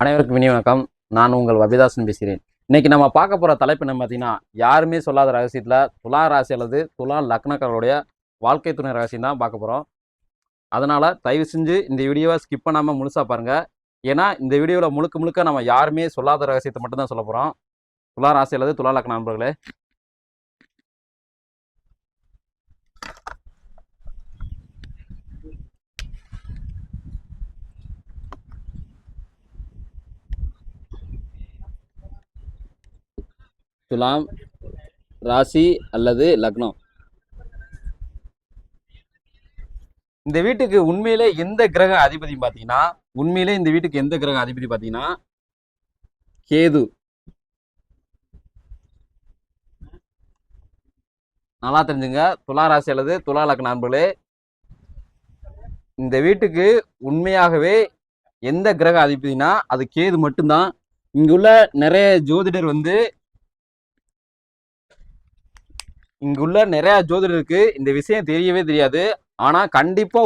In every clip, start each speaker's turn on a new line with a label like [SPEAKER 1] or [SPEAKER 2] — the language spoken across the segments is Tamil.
[SPEAKER 1] அனைவருக்கும் இனிய வணக்கம். நான் உங்கள் வபிதாசன் பேசுகிறேன். இன்னைக்கு நம்ம பார்க்க போகிற தலைப்பு என்ன பார்த்தீங்கன்னா, யாருமே சொல்லாத ரகசியத்தில் துலா ராசி அல்லது துலா லக்னக்காரருடைய வாழ்க்கை துணை ரகசியம் தான் பார்க்க போகிறோம். அதனால் தயவு செஞ்சு இந்த வீடியோவை ஸ்கிப் பண்ணாமல் முழுசாக பாருங்கள். ஏன்னா இந்த வீடியோவில் முழுக்க முழுக்க நம்ம யாருமே சொல்லாத ரகசியத்தை மட்டும்தான் சொல்ல போகிறோம். துலா ராசி அல்லது துலா லக்ன நண்பர்களே, துலாம் ராசி அல்லது லக்னம், இந்த வீட்டுக்கு உண்மையிலே எந்த கிரக அதிபதி பார்த்தீங்கன்னா, இந்த வீட்டுக்கு எந்த கிரக அதிபதி பார்த்தீங்கன்னா கேது. நல்லா தெரிஞ்சுங்க, துலா ராசி அல்லது துலா லக்ன நண்பர்களே, இந்த வீட்டுக்கு உண்மையாகவே எந்த கிரக அதிபதினா அது கேது மட்டும்தான். இங்குள்ள நிறைய ஜோதிடர் ஜோதிடருக்கு இந்த விஷயம் தெரியவே தெரியாது. ஆனா கண்டிப்பா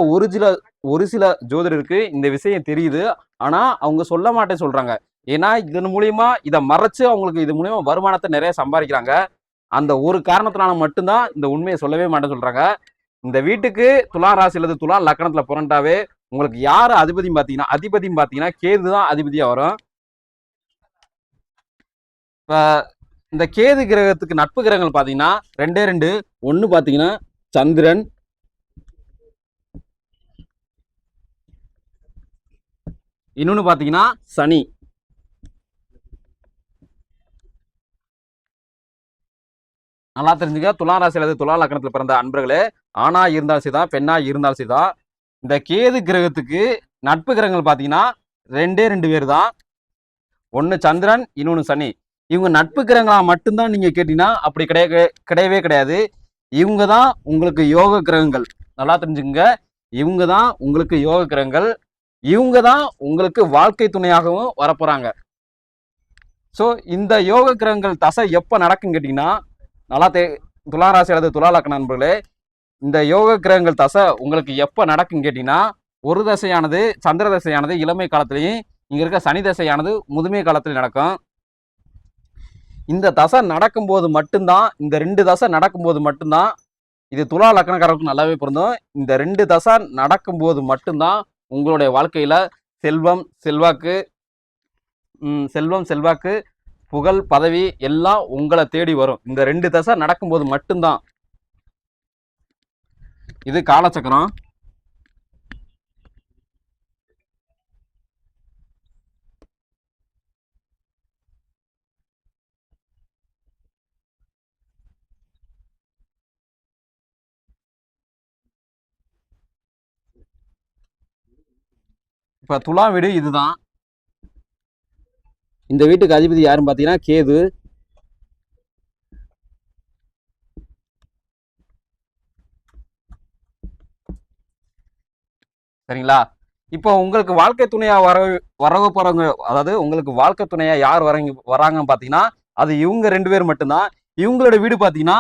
[SPEAKER 1] ஒரு சில ஜோதிடருக்கு இந்த விஷயம் தெரியுது. ஆனா அவங்க சொல்ல மாட்டேன்னு சொல்றாங்க. ஏன்னா இதன் மூலியமா இதை மறைச்சு அவங்களுக்கு இது மூலியமா வருமானத்தை நிறைய சம்பாதிக்கிறாங்க. அந்த ஒரு காரணத்தினால மட்டும்தான் இந்த உண்மையை சொல்லவே மாட்டேன்னு சொல்றாங்க. இந்த வீட்டுக்கு துலா ராசி அல்லது துலா லக்கணத்துல புரண்டாவே உங்களுக்கு யாரு அதிபதியும் பாத்தீங்கன்னா கேது தான் அதிபதியா வரும். இப்ப இந்த கேது கிரகத்துக்கு நட்பு கிரகங்கள் பாத்தீங்கன்னா ரெண்டே ரெண்டு. ஒண்ணு பாத்தீங்கன்னா சந்திரன், இன்னொன்னு பாத்தீங்கன்னா சனி. நல்லா தெரிஞ்சுக்க, துலா ராசி அல்லது துலா லக்னத்தில் பிறந்த அன்பர்களே, ஆணா இருந்தாலும் சரிதான், பெண்ணா இருந்தாலும் சரிதான், இந்த கேது கிரகத்துக்கு நட்பு கிரகங்கள் பார்த்தீங்கன்னா ரெண்டே ரெண்டு பேர் தான். ஒன்று சந்திரன், இன்னொன்று சனி. இவங்க நட்பு கிரகங்களா மட்டும்தான் நீங்க கேட்டீங்கன்னா அப்படி கிடையவே கிடையாது. இவங்க தான் உங்களுக்கு யோக கிரகங்கள். நல்லா தெரிஞ்சுக்கங்க, இவங்க தான் உங்களுக்கு யோக கிரகங்கள். இவங்க தான் உங்களுக்கு வாழ்க்கை துணையாகவும் வரப்போறாங்க. ஸோ இந்த யோக கிரகங்கள் தசை எப்போ நடக்கும் கேட்டீங்கன்னா, நல்லா துலா ராசி அல்லது துலா லக்ன நண்பர்களே, இந்த யோக கிரகங்கள் தசை உங்களுக்கு எப்போ நடக்கும் கேட்டீங்கன்னா, ஒரு தசையானது சந்திர தசையானது இளமை காலத்திலையும், இங்க இருக்க சனி தசையானது முதுமை காலத்திலையும் நடக்கும். இந்த தசை நடக்கும்போது மட்டும்தான், இந்த ரெண்டு தசை நடக்கும்போது மட்டும்தான், இது துலா லக்னக்காரருக்கு நல்லாவே பொருந்தும். இந்த ரெண்டு தசை நடக்கும்போது மட்டும்தான் உங்களுடைய வாழ்க்கையில செல்வம் செல்வாக்கு புகழ் பதவி எல்லாம் உங்களை தேடி வரும். இந்த ரெண்டு தசை நடக்கும்போது மட்டும்தான். இது காலச்சக்கரம். இப்ப துலா வீடு இதுதான். இந்த வீட்டுக்கு அதிபதி யாருன்னு பாத்தீங்கன்னா கேது. சரிங்களா? இப்போ உங்களுக்கு வாழ்க்கை துணையா வரவு போறவங்க, அதாவது உங்களுக்கு வாழ்க்கை துணையா யார் வராங்கன்னு பாத்தீங்கன்னா அது இவங்க ரெண்டு பேர் மட்டும்தான். இவங்களோட வீடு பாத்தீங்கன்னா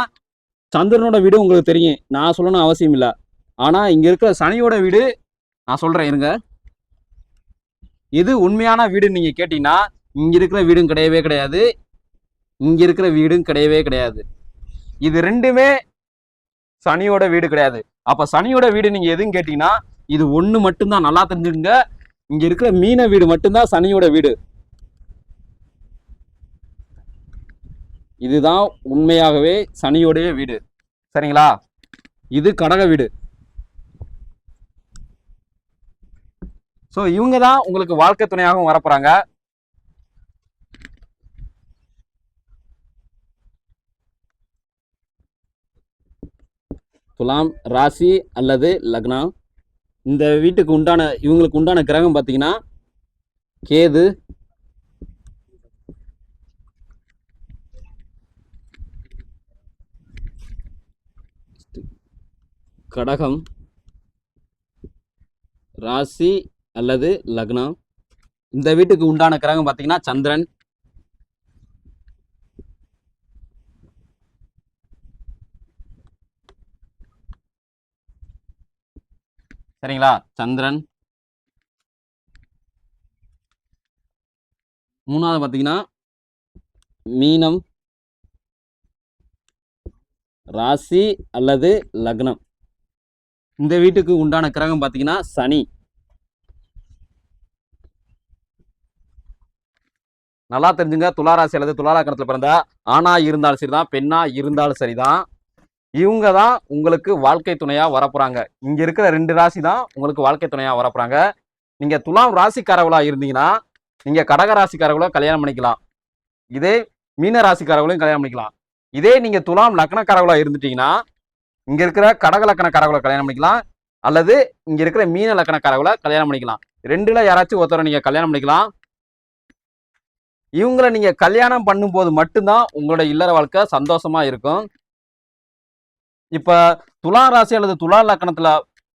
[SPEAKER 1] சந்திரனோட வீடு உங்களுக்கு தெரியும், நான் சொல்லணும் அவசியம் இல்லை. ஆனா இங்க இருக்கிற சனியோட வீடு நான் சொல்றேன் இருங்க. இது உண்மையான வீடுன்னு நீங்க கேட்டீங்கன்னா, இங்க இருக்கிற வீடும் கிடையவே கிடையாது, இங்க இருக்கிற வீடும் கிடையவே கிடையாது. இது ரெண்டுமே சனியோட வீடு கிடையாது. அப்ப சனியோட வீடு நீங்க எதுன்னு கேட்டீங்கன்னா இது ஒண்ணு மட்டும்தான். நல்லா தெரிஞ்சுங்க, இங்க இருக்கிற மீன வீடு மட்டும்தான் சனியோட வீடு. இதுதான் உண்மையாகவே சனியோடைய வீடு. சரிங்களா? இது கடக வீடு. ஸோ இவங்க தான் உங்களுக்கு வாழ்க்கை துணையாகவும் வரப்போறாங்க. துலாம் ராசி அல்லது லக்னம், இந்த வீட்டுக்கு உண்டான இவங்களுக்கு உண்டான கிரகம் பார்த்தீங்கன்னா கேது, கடகம் ராசி அல்லது லக்னம். இந்த வீட்டுக்கு உண்டான கிரகம் பார்த்தீங்கன்னா சந்திரன். சரிங்களா? சந்திரன். மூணாவது பார்த்தீங்கன்னா மீனம் ராசி அல்லது லக்னம். இந்த வீட்டுக்கு உண்டான கிரகம் பார்த்தீங்கன்னா சனி. நல்லா தெரிஞ்சுங்க, துலா ராசி அல்லது துலா லக்னத்துல பிறந்த ஆணா இருந்தாலும் சரிதான், பெண்ணா இருந்தாலும் சரிதான், இவங்க தான் உங்களுக்கு வாழ்க்கை துணையா வரப்போறாங்க. இங்க இருக்கிற 2 ராசி தான் உங்களுக்கு வாழ்க்கை துணையா வரப்போறாங்க. நீங்க துலாம் ராசிக்காரவளா இருந்தீங்கன்னா நீங்க கடக ராசிக்காரவளோ கல்யாணம் பண்ணிக்கலாம். இதே மீன ராசிக்காரவளையும் கல்யாணம் பண்ணிக்கலாம். இதே நீங்க துலாம் லக்னக்காரவளா இருந்துட்டீங்கன்னா இங்க இருக்கிற கடக லக்னக்காரவளை கல்யாணம் பண்ணிக்கலாம், அல்லது இங்க இருக்கிற மீன லக்னக்காரவளை கல்யாணம் பண்ணிக்கலாம். 2ல யாராச்சும் ஒருத்தரை நீங்க கல்யாணம் பண்ணிக்கலாம். இவங்களை நீங்க கல்யாணம் பண்ணும்போது மட்டும்தான் உங்களோட இல்லற வாழ்க்கை சந்தோஷமா இருக்கும். இப்ப துலா ராசி அல்லது துலா லக்னத்துல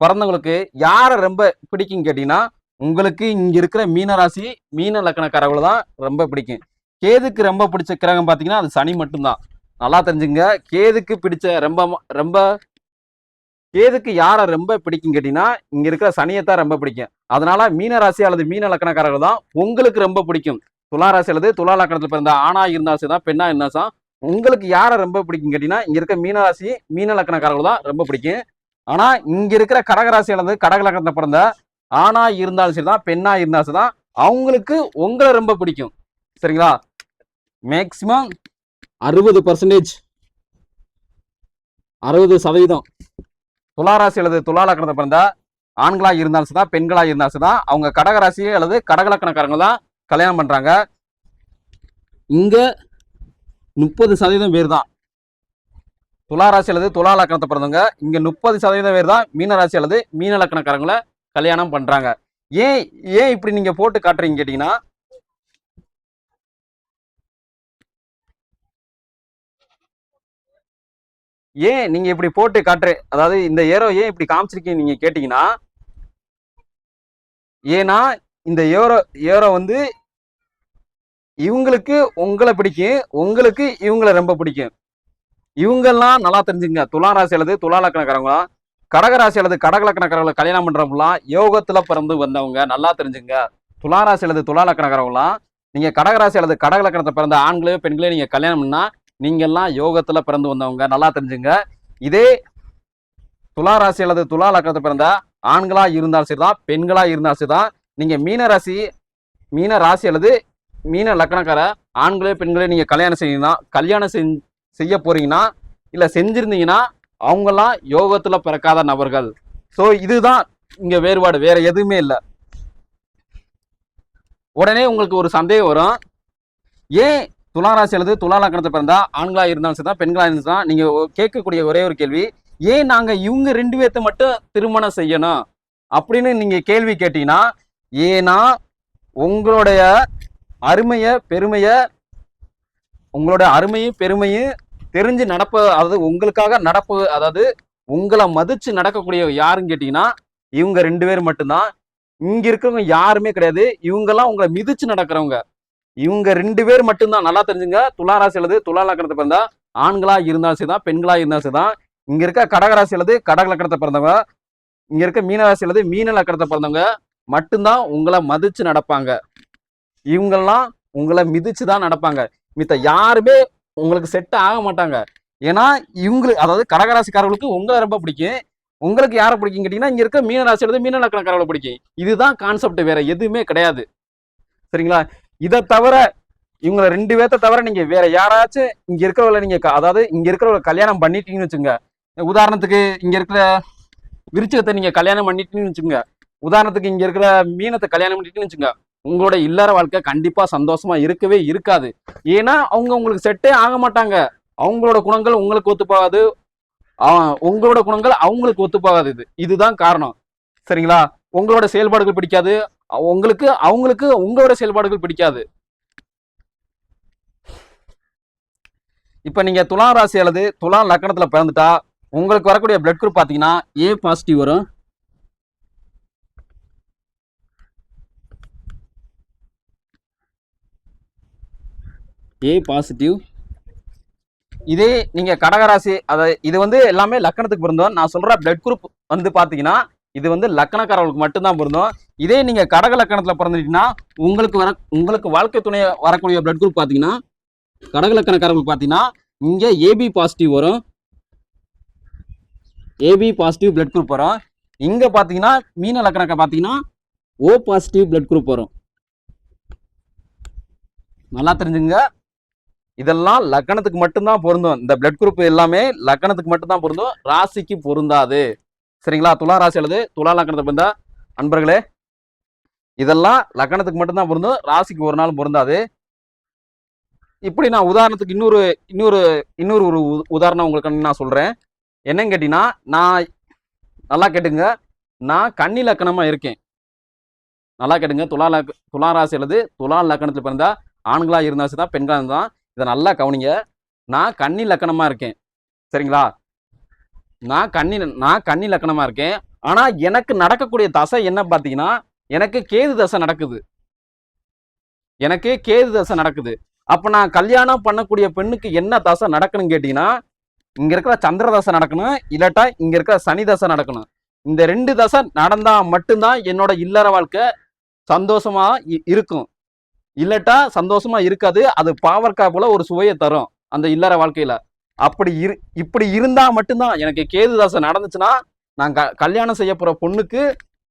[SPEAKER 1] பிறந்தவங்களுக்கு யாரை ரொம்ப பிடிக்கும் கேட்டீங்கன்னா உங்களுக்கு இங்க இருக்கிற மீன ராசி மீன லக்னக்காரவளை தான் ரொம்ப பிடிக்கும். கேதுக்கு ரொம்ப பிடிச்ச கிரகம் பாத்தீங்கன்னா அது சனி மட்டும்தான். நல்லா தெரிஞ்சுங்க, கேதுக்கு பிடிச்ச ரொம்ப கேதுக்கு யாரை ரொம்ப பிடிக்கும் கேட்டீங்கன்னா இங்க இருக்கிற சனியைத்தான் ரொம்ப பிடிக்கும். அதனால மீன ராசி அல்லது மீன லக்னக்காரர்கள் தான் உங்களுக்கு ரொம்ப பிடிக்கும். துலா ராசி அல்லது துலா லக்னத்துல பிறந்த ஆணா இருந்தாலும் தான் பெண்ணா இருந்தாலும் உங்களுக்கு யாரை ரொம்ப பிடிக்கும் கேட்டீங்கன்னா இங்க இருக்க மீன ராசி மீன லக்னக்காரர்கள் தான் ரொம்ப பிடிக்கும். ஆனா இங்க இருக்கிற கடகராசி அல்லது கடக லக்னத்துல பிறந்த ஆணா இருந்தாலும் சரிதான் பெண்ணா இருந்தாலும் தான் அவங்களுக்கு உங்களை ரொம்ப பிடிக்கும். சரிங்களா? மேக்சிமம் 60% துளாராசி அல்லது துலா லக்னத்தை பிறந்த ஆண்களா இருந்தாலும் தான் பெண்களா இருந்தாலும் தான் அவங்க கடகராசி அல்லது கடகலக்கணக்காரங்க தான் கல்யாணம் பண்றாங்க. இங்க 30% பேர் தான் துளாராசி அல்லது துலா லக்னத்தை பிறந்தவங்க. இங்க 30% பேர் தான் மீனராசி அல்லது மீன லக்னக்காரங்களை கல்யாணம் பண்றாங்க. ஏன் இப்படி நீங்க போட்டு காட்டுறீங்க கேட்டீங்கன்னா ஏன் நீங்க இப்படி போட்டு காட்டுற, அதாவது இந்த ஏரோ ஏன் இப்படி காமிச்சிருக்கீங்க நீங்க கேட்டீங்கன்னா, ஏன்னா இந்த ஏரோ வந்து இவங்களுக்கு உங்களை பிடிக்கும், உங்களுக்கு இவங்களை ரொம்ப பிடிக்கும். இவங்கெல்லாம் நல்லா தெரிஞ்சுங்க, துளாராசி அல்லது துலா லக்னக்காரங்களா கடகராசி அல்லது கடக லக்னக்காரங்களை கல்யாணம் பண்றவங்களாம் யோகத்துல பிறந்து வந்தவங்க. நல்லா தெரிஞ்சுங்க, துளாராசி அல்லது துலா லக்னக்காரங்களாம் நீங்க கடகராசி அல்லது கடக லக்னத்தை பிறந்த ஆண்களே பெண்களே நீங்க கல்யாணம் பண்ணா நீங்கெல்லாம் யோகத்துல பிறந்து வந்தவங்க. நல்லா தெரிஞ்சுங்க. இதே துலா ராசி அல்லது துலா லக்னத்தை பிறந்த ஆண்களா இருந்தாலும் சரிதான் பெண்களா இருந்தாலும் சரிதான் நீங்க மீன ராசி அல்லது மீன லக்னக்கார ஆண்களே பெண்களே நீங்க கல்யாணம் செய்ய போறீங்கன்னா இல்ல செஞ்சிருந்தீங்கன்னா அவங்கெல்லாம் யோகத்துல பிறக்காத நபர்கள். சோ இதுதான் இங்க வேறுபாடு, வேற எதுவுமே இல்லை. உடனே உங்களுக்கு ஒரு சந்தேகம் வரும், ஏன் துளாராசி அல்லது துலா லக்னத்தை பிறந்தா ஆண்களா இருந்தாலும் சரிதான் பெண்களா இருந்தாலும் நீங்க கேட்கக்கூடிய ஒரே ஒரு கேள்வி, ஏன் நாங்க இவங்க 2 பேர்த்த மட்டும் திருமணம் செய்யணும் அப்படின்னு நீங்க கேள்வி கேட்டீங்கன்னா, ஏன்னா உங்களுடைய அருமையும் பெருமையும் தெரிஞ்சு அதாவது உங்களுக்காக அதாவது உங்களை மதிச்சு நடக்கக்கூடிய யாருன்னு கேட்டீங்கன்னா இவங்க 2 பேர் மட்டும்தான். இங்க இருக்கிறவங்க யாருமே கிடையாது. இவங்கெல்லாம் உங்களை மிதிச்சு நடக்கிறவங்க. இவங்க 2 பேர் மட்டும்தான். நல்லா தெரிஞ்சுங்க, துளாராசி அல்லது துலா லக்னத்தை பிறந்தா ஆண்களா இருந்தாலும் சரிதான் பெண்களா இருந்தாலும் சரிதான் இங்க இருக்க கடகராசி அல்லது கடக லக்னத்தை பிறந்தவங்க, இங்க இருக்க மீனராசி அல்லது மீன லக்னத்தை பிறந்தவங்க மட்டும்தான் உங்களை மதிச்சு நடப்பாங்க. இவங்கெல்லாம் உங்களை மிதிச்சு தான் நடப்பாங்க. மித்த யாருமே உங்களுக்கு செட் ஆக மாட்டாங்க. ஏன்னா இவங்களுக்கு, அதாவது கடகராசிக்காரர்களுக்கு உங்களை ரொம்ப பிடிக்கும், உங்களுக்கு யாரை பிடிக்கும் கேட்டீங்கன்னா இங்க இருக்க மீனராசி அல்லது மீன லக்னக்காரர்களை பிடிக்கும். இதுதான் கான்செப்ட், வேற எதுவுமே கிடையாது. சரிங்களா? இதை தவிர இவங்களை 2 பேர்த்த தவிர நீங்க வேற யாராச்சும் இங்க இருக்கிறவங்களை நீங்க அதாவது இங்க இருக்கிறவங்க கல்யாணம் பண்ணிட்டீங்கன்னு வச்சுங்க. உதாரணத்துக்கு இங்க இருக்கிற விருச்சிகத்தை நீங்க கல்யாணம் பண்ணிட்டீங்கன்னு வச்சுங்க. உதாரணத்துக்கு இங்க இருக்கிற மீனத்தை கல்யாணம் பண்ணிட்டீங்கன்னு வச்சுங்க. உங்களோட இல்லற வாழ்க்கை கண்டிப்பா சந்தோஷமா இருக்கவே இருக்காது. ஏன்னா அவங்க உங்களுக்கு செட்டே ஆக மாட்டாங்க. அவங்களோட குணங்கள் உங்களுக்கு ஒத்து போகாது, உங்களோட குணங்கள் அவங்களுக்கு ஒத்து போகாது. இதுதான் காரணம். சரிங்களா? உங்களோட செயல்பாடுகள் பிடிக்காது, அவங்களுக்கு உங்களோட செயல்பாடுகள் பிடிக்காது. இப்ப நீங்க துலா ராசி அல்லது துலா லக்னத்துல பிறந்துட்டா உங்களுக்கு வரக்கூடிய பிளட் குரூப் பாத்தீங்கன்னா ஏ பாசிட்டிவ் வரும். A positive. இதே நீங்க கடகராசி, இது வந்து எல்லாமே லக்னத்துக்கு பிறந்தோம். நான் சொல்ற பிளட் குரூப் வந்து பாத்தீங்கன்னா இது வந்து லக்கணக்காரர்களுக்கு மட்டும்தான் பொருந்தும். இதே நீங்க கடக லக்கணத்துல பிறந்துட்டீங்கன்னா உங்களுக்கு வாழ்க்கை துணை வரக்கூடிய பிளட் குரூப் பாத்தீங்கன்னா கடக லக்கணக்காரர்களுக்கு பாத்தீங்கன்னா இங்க ஏபி பாசிட்டிவ் வரும். ஏபி பாசிட்டிவ் பிளட் குரூப் வரும். இங்க பாத்தீங்கன்னா மீன லக்கணக்க பாத்தீங்கன்னா ஓ பாசிட்டிவ் பிளட் குரூப் வரும். நல்லா தெரிஞ்சுங்க. இதெல்லாம் லக்கணத்துக்கு மட்டும்தான் பொருந்தும். இந்த பிளட் குரூப் எல்லாமே லக்கணத்துக்கு மட்டும்தான் பொருந்தும், ராசிக்கு பொருந்தாது. சரிங்களா? துலா ராசி அல்லது துலா லக்கணத்தை பிறந்த அன்பர்களே, இதெல்லாம் லக்கணத்துக்கு மட்டும்தான் பொருந்தும், ராசிக்கு ஒரு நாள் பொருந்தாது. இப்படி நான் உதாரணத்துக்கு இன்னொரு ஒரு உதாரணம் உங்களுக்கு நான் சொல்றேன். என்னன்னு கேட்டீங்கன்னா, நான் நல்லா கேட்டுங்க, நான் கன்னி லக்கணமா இருக்கேன். நல்லா கேட்டுங்க. துலா ராசி அல்லது துலா லக்கணத்தில் பிறந்த ஆண்களா இருந்தா தான் பெண்களா இருந்தா இதை நல்லா கவனிங்க. நான் கன்னி லக்கணமா இருக்கேன். சரிங்களா? நான் கன்னி லக்கணமா இருக்கேன். ஆனா எனக்கு நடக்கக்கூடிய தசை என்ன பாத்தீங்கன்னா, எனக்கு கேது தசை நடக்குது. அப்ப நான் கல்யாணம் பண்ணக்கூடிய பெண்ணுக்கு என்ன தசை நடக்கணும் கேட்டீங்கன்னா, இங்க இருக்கிற சந்திர தசை நடக்கணும், இல்லாட்டா இங்க இருக்கிற சனி தசை நடக்கணும். இந்த 2 தசை நடந்தா மட்டும்தான் என்னோட இல்லற வாழ்க்கை சந்தோஷமா இருக்கும். இல்லட்டா சந்தோஷமா இருக்காது. அது பாவற்காய் போல ஒரு சுவையை தரும் அந்த இல்லற வாழ்க்கையில. இப்படி இருந்தா மட்டும்தான், எனக்கு கேது தசை நடந்துச்சுன்னா நான் கல்யாணம் செய்ய போற பொண்ணுக்கு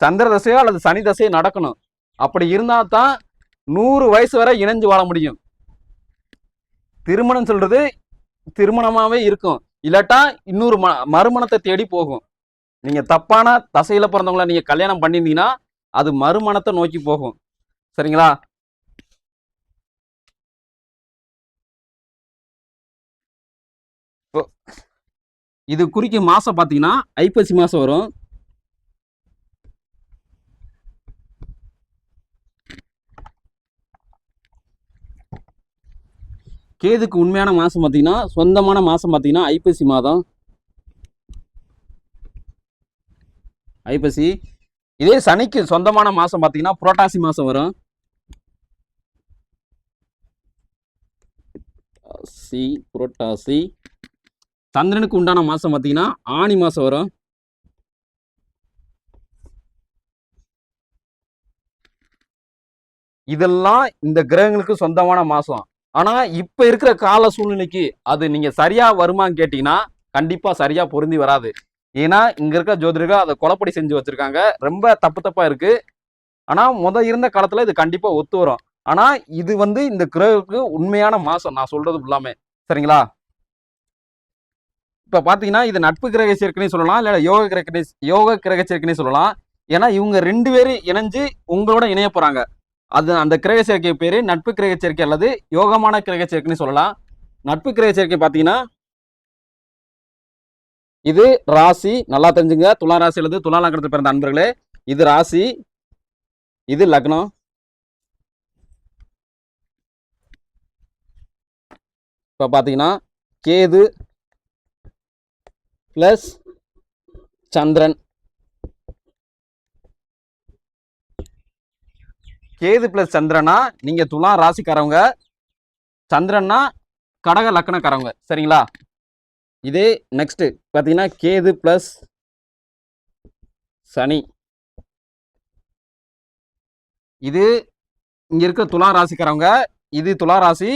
[SPEAKER 1] சந்திர தசையோ அல்லது சனி தசையோ நடக்கணும். அப்படி இருந்தா தான் 100 வயசு வரை இணைஞ்சு வாழ முடியும். திருமணம் சொல்றது திருமணமாவே இருக்கும், இல்லாட்டா இன்னொரு மறுமணத்தை தேடி போகும். நீங்க தப்பான தசையில பிறந்தவங்கள நீங்க கல்யாணம் பண்ணிருந்தீங்கன்னா அது மறுமணத்தை நோக்கி போகும். சரிங்களா? இது குறிக்கும் மாசம் பாத்தீங்கன்னா ஐப்பசி மாசம் வரும். கேதுக்கு உண்மையான மாசம் பாத்தீங்கன்னா, சொந்தமான மாசம் பாத்தீங்கன்னா ஐப்பசி மாதம். ஐப்பசி. இதே சனிக்கு சொந்தமான மாசம் பாத்தீங்கன்னா புரட்டாசி மாசம் வரும். புரட்டாசி. சந்திரனுக்கு உண்டான மாசம் பாத்தீங்கன்னா ஆனி மாசம் வரும். இதெல்லாம் இந்த கிரகங்களுக்கு சொந்தமான மாசம். ஆனா இப்ப இருக்கிற கால சூழ்நிலைக்கு அது நீங்க சரியா வருமான்னு கேட்டீங்கன்னா கண்டிப்பா சரியா பொருந்தி வராது. ஏன்னா இங்க இருக்க ஜோதிடர்கள் அதை கொலைப்படி செஞ்சு வச்சிருக்காங்க. ரொம்ப தப்பா இருக்கு. ஆனா இருந்த காலத்துல இது கண்டிப்பா ஒத்து வரும். ஆனா இது வந்து இந்த கிரகத்துக்கு உண்மையான மாசம் நான் சொல்றது எல்லாமே. சரிங்களா? இப்ப பாத்தீங்கன்னா இது நட்பு கிரக சேர்க்கைன்னு சொல்லலாம், இல்ல யோக கிரக சேர்க்கைன்னு சொல்லலாம். ஏன்னா இவங்க 2 பேரும் இணைஞ்சு உங்களோட இணைய போறாங்க. அது அந்த கிரக சேர்க்கை பேரு நட்பு கிரக சேர்க்கை அல்லது யோகமான கிரக சேர்க்கைன்னு சொல்லலாம். நட்பு கிரக சேர்க்கை பாத்தீங்கன்னா இது ராசி. நல்லா தெரிஞ்சுங்க. துலா ராசி அல்லது துலா லக்னத்தில் பிறந்த அன்பர்களே, இது ராசி, இது லக்னம். இப்ப பாத்தீங்கன்னா கேது பிளஸ் சந்திரன். கேது பிளஸ் சந்திரனா நீங்க துலா ராசிக்காரவங்க, சந்திரன்னா கடக லக்கணக்காரவங்க. சரிங்களா? இதே நெக்ஸ்ட் பாத்தீங்கன்னா கேது பிளஸ் சனி. இது இங்க இருக்க துலா ராசிக்காரவங்க, இது துலா ராசி.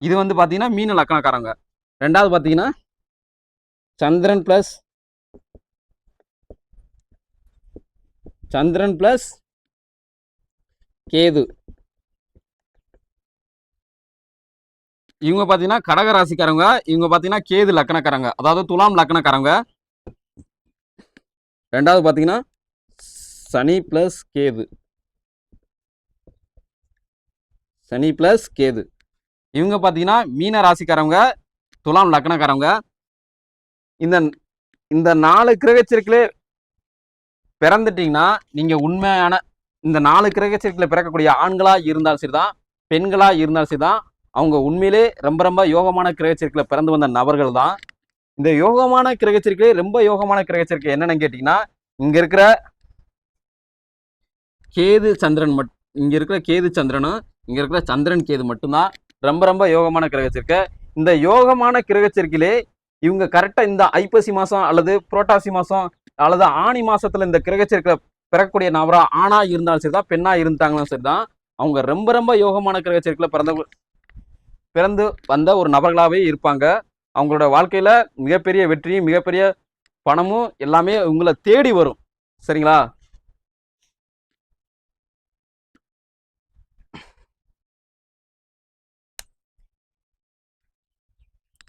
[SPEAKER 1] இது வந்து பாத்தீங்கன்னா மீன லக்கணக்காரவங்க. ரெண்டாவது பாத்தீங்கன்னா சந்திரன் பிளஸ் கேது. இவங்க பாத்தீங்கன்னா கடக ராசிக்காரங்க, இவங்க பாத்தீங்கன்னா கேது லக்கணக்காரங்க, அதாவது துலாம் லக்கணக்காரங்க. ரெண்டாவது பாத்தீங்கன்னா சனி பிளஸ் கேது. இவங்க பாத்தீங்கன்னா மீன ராசிக்காரங்க, துலாம் லக்கணக்காரங்க. இந்த 4 கிரக சேர்க்கையில பிறந்துட்டீங்கன்னா நீங்க உண்மையான இந்த 4 கிரக சேர்க்கையில பிறக்கக்கூடிய ஆண்களா இருந்தாலும் சரிதான், பெண்களா இருந்தாலும் சரிதான், அவங்க உண்மையிலே ரொம்ப யோகமான கிரக சேர்க்கையில பிறந்து வந்த நபர்கள் தான். இந்த யோகமான கிரக சேர்க்கை ரொம்ப யோகமான கிரக சேர்க்கை என்னன்னு கேட்டீங்கன்னா, இங்க இருக்கிற கேது சந்திரன் இங்க இருக்கிற கேது சந்திரனும் இங்க இருக்கிற சந்திரன் கேது மட்டும்தான் ரொம்ப யோகமான கிரக சேர்க்கை. இந்த யோகமான கிரக சேர்க்கையிலே இவங்க கரெக்டா இந்த ஐப்பசி மாசம் அல்லது புரட்டாசி மாசம் அல்லது ஆணி மாசத்துல இந்த கிரகச்சேர்க்கை பிறக்கக்கூடிய நபரா ஆணா இருந்தாலும் சரிதான், பெண்ணா இருந்தாங்களும் சரிதான், அவங்க ரொம்ப ரொம்ப யோகமான கிரகச்சேர்க்கையில பிறந்து வந்த ஒரு நபர்களாகவே இருப்பாங்க. அவங்களோட வாழ்க்கையில மிகப்பெரிய வெற்றியும் மிகப்பெரிய பணமும் எல்லாமே உங்களை தேடி வரும். சரிங்களா?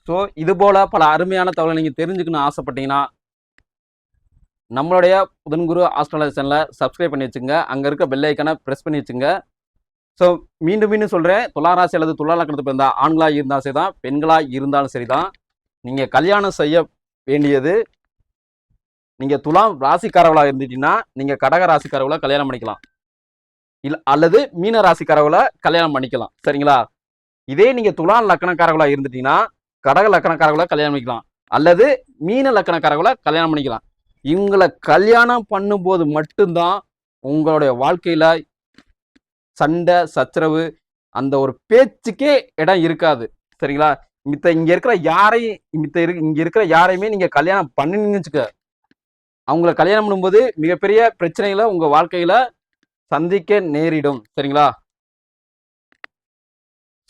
[SPEAKER 1] ஸோ இது போல பல அருமையான தகவலை நீங்க தெரிஞ்சுக்கணும்னு ஆசைப்பட்டீங்கன்னா நம்மளுடைய புதன்குரு ஆஸ்ட்ராலஜி சேனலை சப்ஸ்கிரைப் பண்ணி வச்சுங்க. அங்க இருக்க பெல் ஐக்கானை பிரஸ் பண்ணி வச்சுங்க. ஸோ மீண்டும் மீண்டும் சொல்றேன், துலா ராசி அல்லது துலா லக்னத்துக்கு பிறந்த ஆண்களா இருந்தாலும் சரிதான், பெண்களா இருந்தாலும் சரிதான், நீங்க கல்யாணம் செய்ய வேண்டியது, நீங்க துலாம் ராசிக்காரவளா இருந்துட்டீங்கன்னா நீங்க கடக ராசிக்காரவளை கல்யாணம் பண்ணிக்கலாம், இல்ல அல்லது மீன ராசிக்காரவளை கல்யாணம் பண்ணிக்கலாம். சரிங்களா? இதே நீங்க துலா லக்னக்காரவளா இருந்துட்டீங்கன்னா கடக லக்னக்காரவளை கல்யாணம் பண்ணிக்கலாம், அல்லது மீன லக்னக்காரவளை கல்யாணம் பண்ணிக்கலாம். இவங்களை கல்யாணம் பண்ணும்போது மட்டும்தான் உங்களுடைய வாழ்க்கையில சண்டை சச்சரவு அந்த ஒரு பேச்சுக்கே இடம் இருக்காது. சரிங்களா? இங்க இருக்கிற யாரையும் இங்க இருக்கிற யாரையுமே நீங்க கல்யாணம் பண்ணினீங்கன்னு வச்சுக்க, அவங்கள கல்யாணம் பண்ணும்போது மிகப்பெரிய பிரச்சனைகளை உங்க வாழ்க்கையில சந்திக்க நேரிடும். சரிங்களா?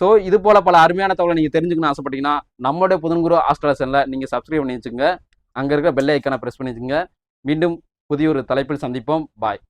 [SPEAKER 1] ஸோ இது போல பல அருமையான தகவலை நீங்க தெரிஞ்சுக்கணும்னு ஆசைப்பட்டீங்கன்னா நம்மளுடைய புதன்குரு ஆஸ்ட்ராலஜி சேனலை நீங்க சப்ஸ்கிரைப் பண்ணி வச்சுங்க. அங்க இருக்க பெல் ஐக்கானை பிரஸ் பண்ணி வச்சுங்க. மீண்டும் புதிய ஒரு தலைப்பில் சந்திப்போம். பாய்.